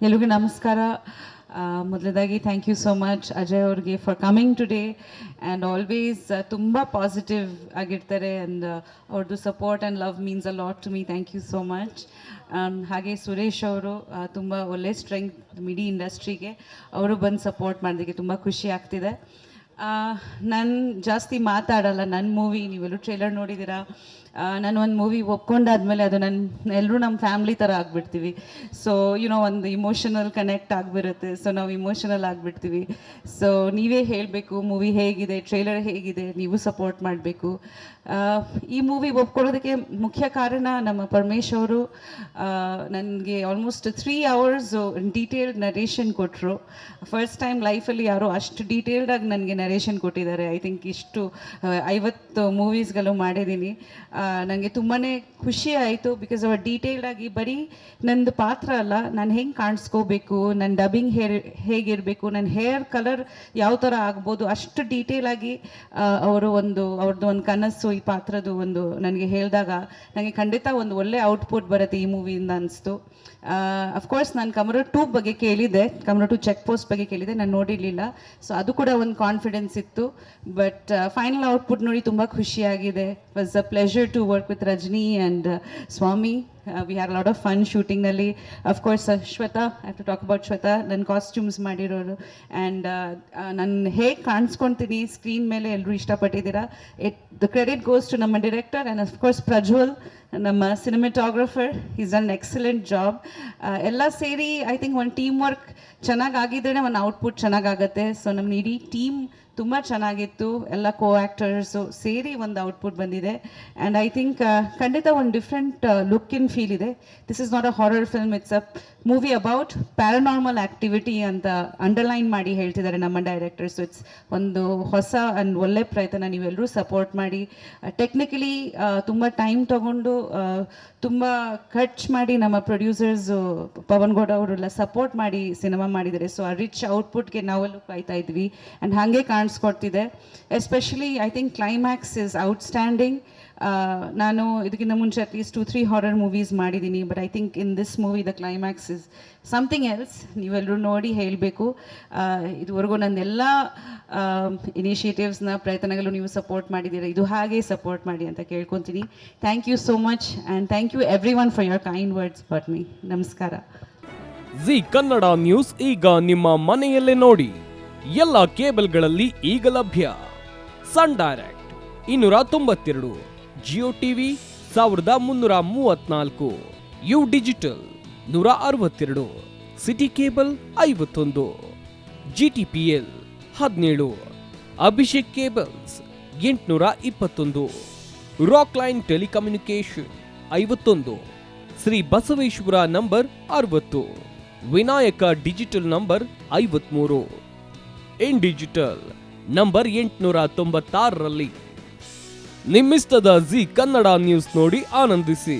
ಎಲ್ರಿಗೂ ನಮಸ್ಕಾರ. ಮೊದಲದಾಗಿ thank you so much Ajay ಅವ್ರಿಗೆ for coming today and always ತುಂಬ ಪಾಸಿಟಿವ್ ಆಗಿರ್ತಾರೆ ಆ್ಯಂಡ್ ಅವ್ರದ್ದು support and love means a lot to me. Thank you so much. ಹಾಗೆ ಸುರೇಶ್ ಅವರು ತುಂಬ ಒಳ್ಳೆ ಸ್ಟ್ರೆಂತ್ ಮಿಡಿ ಇಂಡಸ್ಟ್ರಿಗೆ ಅವರು ಬಂದು ಸಪೋರ್ಟ್ ಮಾಡೋದಕ್ಕೆ ತುಂಬ ಖುಷಿ ಆಗ್ತಿದೆ. ನಾನು ಜಾಸ್ತಿ ಮಾತಾಡಲ್ಲ. ನನ್ನ ಮೂವಿ ನೀವೆಲ್ಲರೂ ಟ್ರೇಲರ್ ನೋಡಿದ್ದೀರಾ. ನಾನು ಒಂದು ಮೂವಿ ಒಪ್ಕೊಂಡಾದ್ಮೇಲೆ ಅದು ಎಲ್ಲರೂ ನಮ್ಮ ಫ್ಯಾಮ್ಲಿ ಥರ ಆಗಿಬಿಡ್ತೀವಿ. ಸೊ ಒಂದು ಇಮೋಷನಲ್ ಕನೆಕ್ಟ್ ಆಗಿಬಿರುತ್ತೆ. ಸೊ ನಾವು ಇಮೋಷನಲ್ ಆಗಿಬಿಡ್ತೀವಿ. ಸೊ ನೀವೇ ಹೇಳಬೇಕು ಮೂವಿ ಹೇಗಿದೆ, ಟ್ರೇಲರ್ ಹೇಗಿದೆ, ನೀವು ಸಪೋರ್ಟ್ ಮಾಡಬೇಕು. ಈ ಮೂವಿ ಒಪ್ಕೊಳ್ಳೋದಕ್ಕೆ ಮುಖ್ಯ ಕಾರಣ ನಮ್ಮ ಪರಮೇಶ್ ಅವರು ನನಗೆ ಆಲ್ಮೋಸ್ಟ್ 3 hours ಡೀಟೇಲ್ಡ್ ನರೇಷನ್ ಕೊಟ್ಟರು. ಫಸ್ಟ್ ಟೈಮ್ ಲೈಫಲ್ಲಿ ಯಾರೋ ಅಷ್ಟು ಡೀಟೇಲ್ಡಾಗಿ ನನಗೆ ನರೇಷನ್ ಕೊಟ್ಟಿದ್ದಾರೆ. ಐ ಥಿಂಕ್ ಇಷ್ಟು 50 ಮೂವೀಸ್ಗಳು ಮಾಡಿದ್ದೀನಿ. ನನಗೆ ತುಂಬಾ ಖುಷಿ ಆಯಿತು. ಬಿಕಾಸ್ ಅವ್ರು ಡೀಟೇಲ್ಡಾಗಿ ಬರೀ ನಂದು ಪಾತ್ರ ಅಲ್ಲ, ನಾನು ಹೆಂಗೆ ಕಾಣಿಸ್ಕೋಬೇಕು, ನನ್ನ ಡಬ್ಬಿಂಗ್ ಹೇಗಿರಬೇಕು, ನನ್ನ ಹೇರ್ ಕಲರ್ ಯಾವ ಥರ ಆಗ್ಬೋದು, ಅಷ್ಟು ಡೀಟೇಲಾಗಿ ಅವ್ರದ್ದು ಒಂದು ಕನಸು ಈ ಪಾತ್ರದ್ದು ಒಂದು ನನಗೆ ಹೇಳಿದಾಗ ನನಗೆ ಖಂಡಿತ ಒಂದು ಒಳ್ಳೆ ಔಟ್ಪುಟ್ ಬರುತ್ತೆ ಈ ಮೂವಿಯಿಂದ ಅನಿಸ್ತು. ಅಫ್ಕೋರ್ಸ್ ನಾನು ಕಮರ 2 ಬಗ್ಗೆ ಕೇಳಿದ್ದೆ, ಕಮರ 2 ಚೆಕ್ ಪೋಸ್ಟ್ ಬಗ್ಗೆ ಕೇಳಿದ್ದೆ, ನಾನು ನೋಡಿರಲಿಲ್ಲ. ಸೊ ಅದು ಕೂಡ ಒಂದು ಕಾನ್ಫಿಡೆನ್ಸ್ ಇತ್ತು. ಬಟ್ ಫೈನಲ್ ಔಟ್ಪುಟ್ ನೋಡಿ ತುಂಬ ಖುಷಿಯಾಗಿದೆ. Was a pleasure to work with Rajani and Swami. We had lot of fun ಶೂಟಿಂಗ್ನಲ್ಲಿ. Of course Shweta, I have to talk about Shweta, ನನ್ನ ಕಾಸ್ಟ್ಯೂಮ್ಸ್ ಮಾಡಿರೋರು. ಆ್ಯಂಡ್ ನಾನು ಹೇಗೆ ಕಾಣಿಸ್ಕೊಳ್ತೀನಿ ಸ್ಕ್ರೀನ್ ಮೇಲೆ ಎಲ್ಲರೂ ಇಷ್ಟಪಟ್ಟಿದ್ದೀರಾ. ದ ಕ್ರೆಡಿಟ್ ಗೋಸ್ ಟು ನಮ್ಮ ಡೈರೆಕ್ಟರ್ ಆ್ಯಂಡ್ ಅಫ್ಕೋರ್ಸ್ ಪ್ರಜ್ವಲ್, ನಮ್ಮ cinematographer. Is an excellent job. ಎಲ್ಲ ಸೇರಿ ಐ ಥಿಂಕ್ ಒಂದು ಟೀಮ್ ವರ್ಕ್ ಚೆನ್ನಾಗಾಗಿದ್ರೇ ಒಂದು ಔಟ್ಪುಟ್ ಚೆನ್ನಾಗಾಗತ್ತೆ. ಸೊ ನಮ್ಮ ಇಡೀ ಟೀಮ್ ತುಂಬ ಚೆನ್ನಾಗಿತ್ತು. ಎಲ್ಲ ಕೋ ಆ್ಯಕ್ಟರ್ಸು ಸೇರಿ ಒಂದು ಔಟ್ಪುಟ್ ಬಂದಿದೆ. ಆ್ಯಂಡ್ ಐ ಥಿಂಕ್ ಖಂಡಿತ ಒಂದು ಡಿಫ್ರೆಂಟ್ ಲುಕ್ ಇನ್ ಫೀಲ್ ಇದೆ. This is not a horror film, it's a movie about paranormal activity ಅಂತ ಅಂಡರ್ಲೈನ್ ಮಾಡಿ ಹೇಳ್ತಿದ್ದಾರೆ ನಮ್ಮ ಡೈರೆಕ್ಟರ್ಸ್. ಇಟ್ಸ್ ಒಂದು ಹೊಸ ಆ್ಯಂಡ್ ಒಳ್ಳೆ ಪ್ರಯತ್ನ. ನೀವೆಲ್ಲರೂ ಸಪೋರ್ಟ್ ಮಾಡಿ. ಟೆಕ್ನಿಕಲಿ ತುಂಬ ಟೈಮ್ ತಗೊಂಡು ತುಂಬ ಖರ್ಚು ಮಾಡಿ ನಮ್ಮ ಪ್ರೊಡ್ಯೂಸರ್ಸು ಪವನ್ ಗೌಡ ಅವರೆಲ್ಲ ಸಪೋರ್ಟ್ ಮಾಡಿ ಸಿನಿಮಾ ಮಾಡಿದ್ದಾರೆ. ಸೊ ಆ ರಿಚ್ ಔಟ್ಪುಟ್ಗೆ ನಾವೆಲ್ಲೂ ಕಾಯ್ತಾ ಇದ್ವಿ ಆ್ಯಂಡ್ ಹಾಗೆ ಕಾಣಿಸ್ಕೊಡ್ತಿದೆ. Especially I think climax is outstanding. ನಾನು ಇದಕ್ಕಿಂತ ಮುಂಚೆ ಅಟ್ಲೀಸ್ಟ್ 2-3 ಹಾರರ್ ಮೂವೀಸ್ ಮಾಡಿದ್ದೀನಿ. But I think in this movie the climax is something else. ನೀವೆಲ್ಲರೂ ನೋಡಿ ಹೇಳಬೇಕು. ಇದುವರೆಗೂ ನನ್ನೆಲ್ಲ ಇನಿಷಿಯೇಟಿವ್ಸ್ನ ಪ್ರಯತ್ನಗಳು ನೀವು ಸಪೋರ್ಟ್ ಮಾಡಿದ್ದೀರಾ. ಇದು ಹಾಗೆ ಸಪೋರ್ಟ್ ಮಾಡಿ ಅಂತ ಕೇಳ್ಕೊತೀನಿ. Thank you so much and thank you everyone for your kind words for me. ನಮಸ್ಕಾರ. ಜಿ ಕನ್ನಡ ನ್ಯೂಸ್ ಈಗ ನಿಮ್ಮ ಮನೆಯಲ್ಲೇ ನೋಡಿ. ಎಲ್ಲ ಕೇಬಲ್ಗಳಲ್ಲಿ ಈಗ ಲಭ್ಯ. Sun Direct 292, Jio TV 1334, U Digital 162, City Cable 51, GTPL 17, Abhishek cables 821, Rock Line Telecommunication 51, Shri Basaveshwara number 60, Vinayaka digital number 53, in digital number 896ರಲ್ಲಿ. ನಿಮ್ಮಿಸ್ತದ ಜಿ ಕನ್ನಡ ನ್ಯೂಸ್ ನೋಡಿ ಆನಂದಿಸಿ.